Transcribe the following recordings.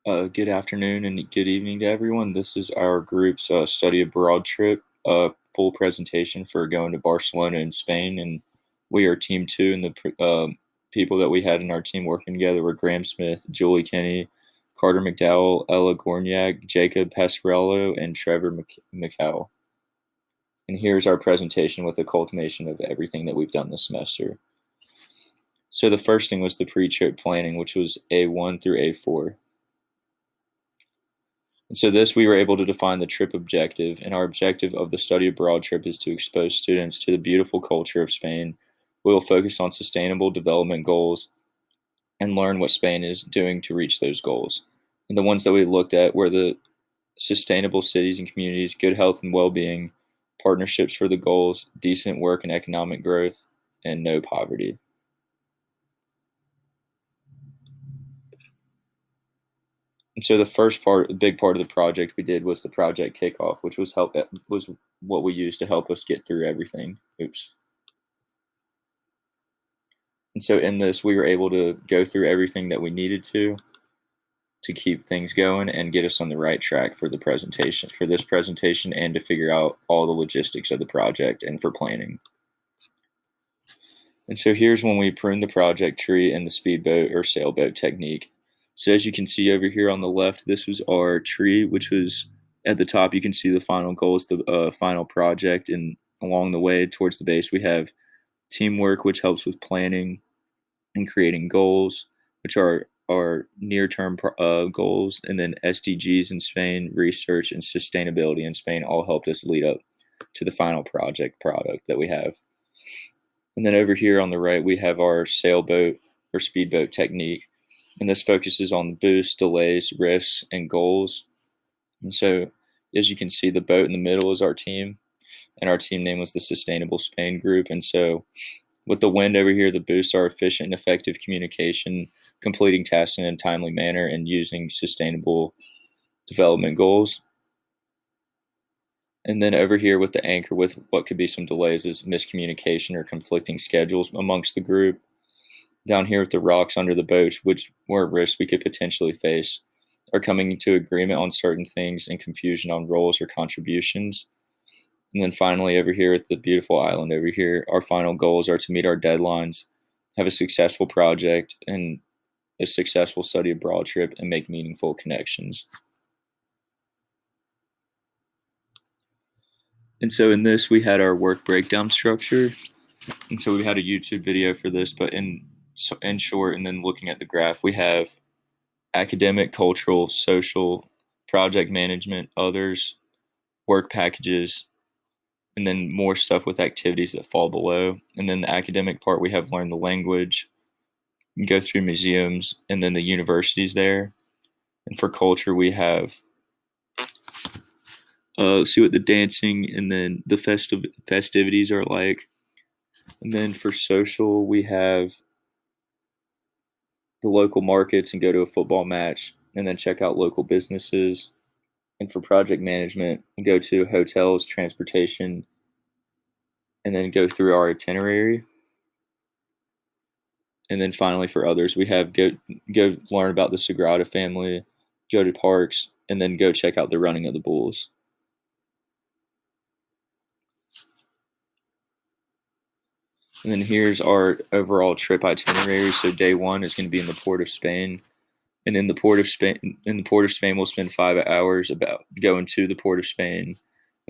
Good afternoon and good evening to everyone. This is our group's study abroad trip, full presentation for going to Barcelona in Spain. And we are team two, and the people that we had in our team working together were Graham Smith, Julie Kenny, Carter McDowell, Ella Gorniak, Jacob Pasquarello, and Trevor McCowell. And here's our presentation with a culmination of everything that we've done this semester. So the first thing was the pre-trip planning, which was A1 through A4. And so this, we were able to define the trip objective, and our objective of the study abroad trip is to expose students to the beautiful culture of Spain. We will focus on sustainable development goals and learn what Spain is doing to reach those goals. And the ones that we looked at were the sustainable cities and communities, good health and well-being, partnerships for the goals, decent work and economic growth, and no poverty. And so the first part, the big part of the project we did was the project kickoff, which was what we used to help us get through everything. Oops. And so in this, we were able to go through everything that we needed to keep things going and get us on the right track for this presentation, and to figure out all the logistics of the project and for planning. And so here's when we pruned the project tree in the speedboat or sailboat technique. So as you can see over here on the left, this was our tree, which was at the top. You can see the final goals, the final project, and along the way towards the base, we have teamwork, which helps with planning and creating goals, which are our near-term goals, and then SDGs in Spain, research, and sustainability in Spain all helped us lead up to the final product that we have. And then over here on the right, we have our sailboat or speedboat technique. And this focuses on boosts, delays, risks, and goals. And so, as you can see, the boat in the middle is our team, and our team name was the Sustainable Spain Group. And so, with the wind over here, the boosts are efficient and effective communication, completing tasks in a timely manner, and using sustainable development goals. And then over here with the anchor, with what could be some delays, is miscommunication or conflicting schedules amongst the group. Down here with the rocks under the boat, which were risks we could potentially face, are coming to agreement on certain things and confusion on roles or contributions. And then finally over here with the beautiful island over here, our final goals are to meet our deadlines, have a successful project and a successful study abroad trip, and make meaningful connections. And so in this, we had our work breakdown structure. And so we had a YouTube video for this, but in short, and then looking at the graph, we have academic, cultural, social, project management, others, work packages, and then more stuff with activities that fall below. And then the academic part, we have learn the language, go through museums, and then the universities there. And for culture, we have see what the dancing and then the festivities are like. And then for social, we have the local markets and go to a football match, and then check out local businesses. And for project management, go to hotels, transportation, and then go through our itinerary. And then finally for others, we have go learn about the Sagrada family, go to parks, and then go check out the running of the bulls. And then here's our overall trip itinerary. So day one is going to be in the port of Spain. And in the port of Spain, we'll spend 5 hours about going to the port of Spain,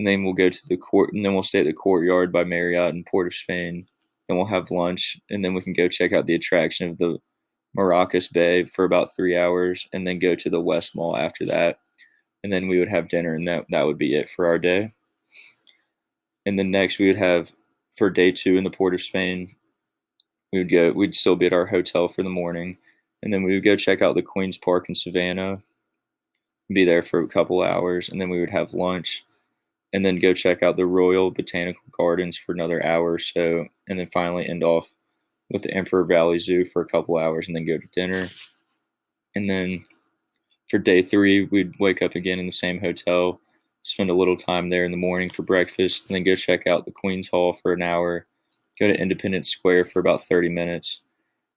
and then we'll go to the court, and then we'll stay at the Courtyard by Marriott in Port of Spain. Then we'll have lunch, and then we can go check out the attraction of the Maracas Bay for about 3 hours, and then go to the West Mall after that. And then we would have dinner, and that would be it for our day. And then next we would have, for day two in the Port of Spain, we'd still be at our hotel for the morning. And then we would go check out the Queen's Park in Savannah, be there for a couple hours, and then we would have lunch, and then go check out the Royal Botanical Gardens for another hour or so, and then finally end off with the Emperor Valley Zoo for a couple hours, and then go to dinner. And then for day three, we'd wake up again in the same hotel, spend a little time there in the morning for breakfast, and then go check out the Queen's Hall for an hour, go to Independence Square for about 30 minutes,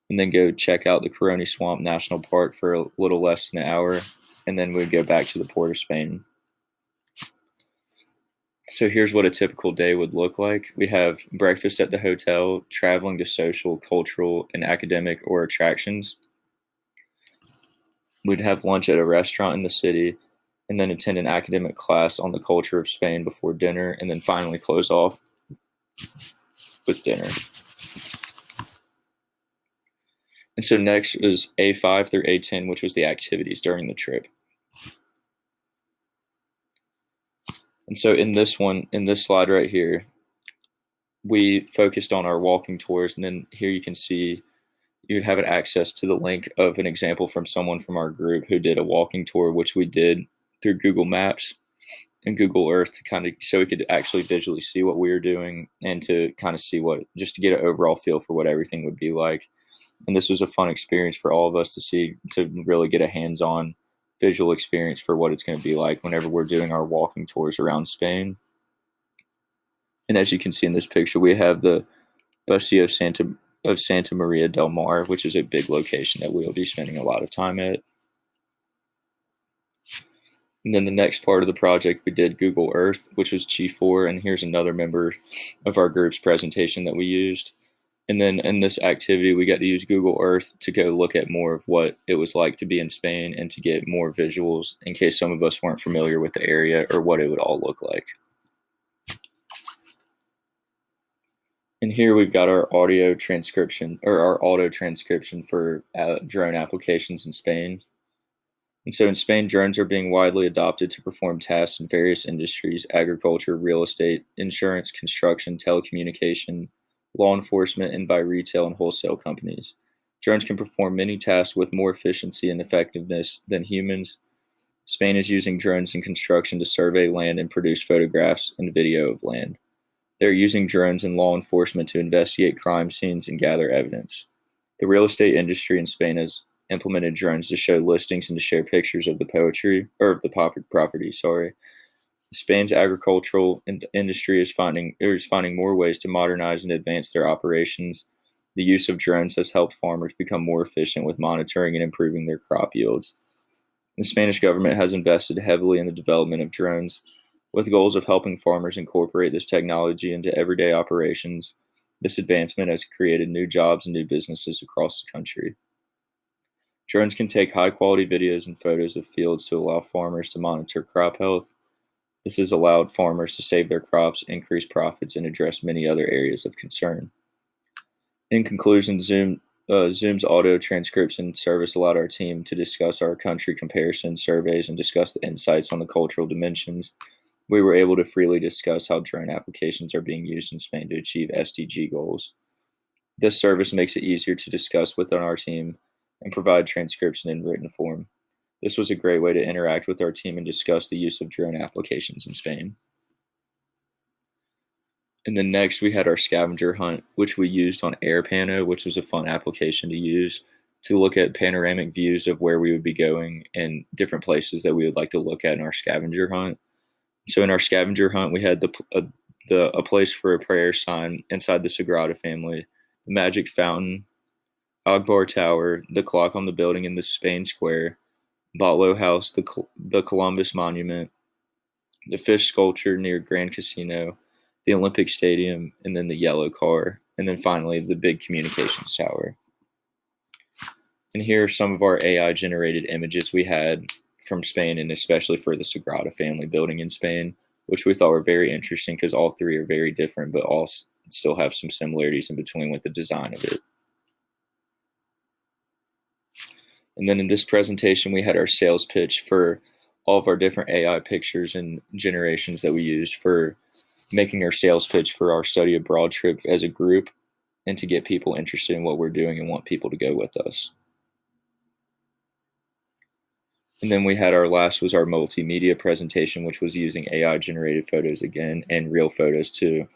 and then go check out the Coroni Swamp National Park for a little less than an hour, and then we'd go back to the Port of Spain. So here's what a typical day would look like. We have breakfast at the hotel, traveling to social, cultural, and academic or attractions. We'd have lunch at a restaurant in the city, and then attend an academic class on the culture of Spain before dinner, and then finally close off with dinner. And so next was A5 through A10, which was the activities during the trip. And so in this slide right here, we focused on our walking tours, and then here you can see you have access to the link of an example from someone from our group who did a walking tour, which we did through Google Maps and Google Earth to kind of so we could actually visually see what we were doing and to kind of see just to get an overall feel for what everything would be like. And this was a fun experience for all of us to really get a hands-on visual experience for what it's going to be like whenever we're doing our walking tours around Spain. And as you can see in this picture, we have the Bucio of Santa Maria del Mar, which is a big location that we'll be spending a lot of time at. And then the next part of the project, we did Google Earth, which was G4, and here's another member of our group's presentation that we used. And then in this activity, we got to use Google Earth to go look at more of what it was like to be in Spain and to get more visuals in case some of us weren't familiar with the area or what it would all look like. And here we've got our auto transcription for drone applications in Spain. And so in Spain, drones are being widely adopted to perform tasks in various industries: agriculture, real estate, insurance, construction, telecommunication, law enforcement, and by retail and wholesale companies. Drones can perform many tasks with more efficiency and effectiveness than humans. Spain is using drones in construction to survey land and produce photographs and video of land. They're using drones in law enforcement to investigate crime scenes and gather evidence. The real estate industry in Spain has implemented drones to show listings and to share pictures of the property. Spain's agricultural industry is finding more ways to modernize and advance their operations. The use of drones has helped farmers become more efficient with monitoring and improving their crop yields. The Spanish government has invested heavily in the development of drones, with goals of helping farmers incorporate this technology into everyday operations. This advancement has created new jobs and new businesses across the country. Drones can take high-quality videos and photos of fields to allow farmers to monitor crop health. This has allowed farmers to save their crops, increase profits, and address many other areas of concern. In conclusion, Zoom's auto transcription service allowed our team to discuss our country comparison surveys and discuss the insights on the cultural dimensions. We were able to freely discuss how drone applications are being used in Spain to achieve SDG goals. This service makes it easier to discuss within our team and provide transcription in written form. This was a great way to interact with our team and discuss the use of drone applications in Spain. And then next we had our scavenger hunt, which we used on AirPano, which was a fun application to use to look at panoramic views of where we would be going and different places that we would like to look at in our scavenger hunt. So in our scavenger hunt, we had a place for a prayer sign inside the Sagrada family, the Magic Fountain, Agbar Tower, the clock on the building in the Spain Square, Botlow House, the Columbus Monument, the fish sculpture near Grand Casino, the Olympic Stadium, and then the yellow car, and then finally the big communications tower. And here are some of our AI-generated images we had from Spain, and especially for the Sagrada family building in Spain, which we thought were very interesting because all three are very different, but all still have some similarities in between with the design of it. And then in this presentation, we had our sales pitch for all of our different AI pictures and generations that we used for making our sales pitch for our study abroad trip as a group and to get people interested in what we're doing and want people to go with us. And then we had our multimedia presentation, which was using AI generated photos again and real photos to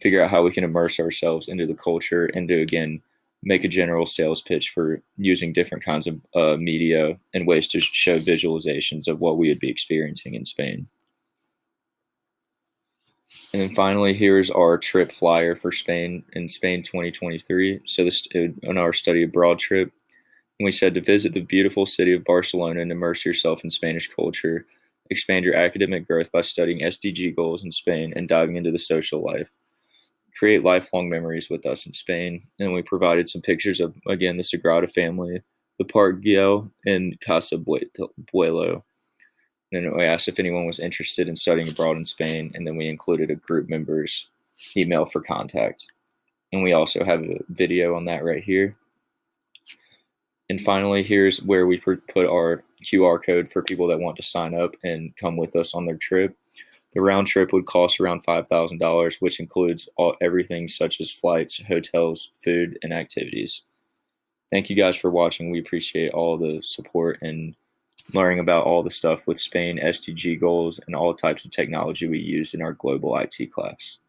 figure out how we can immerse ourselves into the culture and to, again, make a general sales pitch for using different kinds of media and ways to show visualizations of what we would be experiencing in Spain. And then finally, here's our trip flyer for Spain in Spain 2023. So this on our study abroad trip. And we said to visit the beautiful city of Barcelona and immerse yourself in Spanish culture, expand your academic growth by studying SDG goals in Spain and diving into the social life. Create lifelong memories with us in Spain. And we provided some pictures of, again, the Sagrada family, the Park Güell, and Casa Buelo. And we asked if anyone was interested in studying abroad in Spain, and then we included a group member's email for contact. And we also have a video on that right here. And finally, here's where we put our QR code for people that want to sign up and come with us on their trip. The round trip would cost around $5,000, which includes everything such as flights, hotels, food, and activities. Thank you guys for watching. We appreciate all the support and learning about all the stuff with Spain, SDG goals, and all types of technology we used in our global IT class.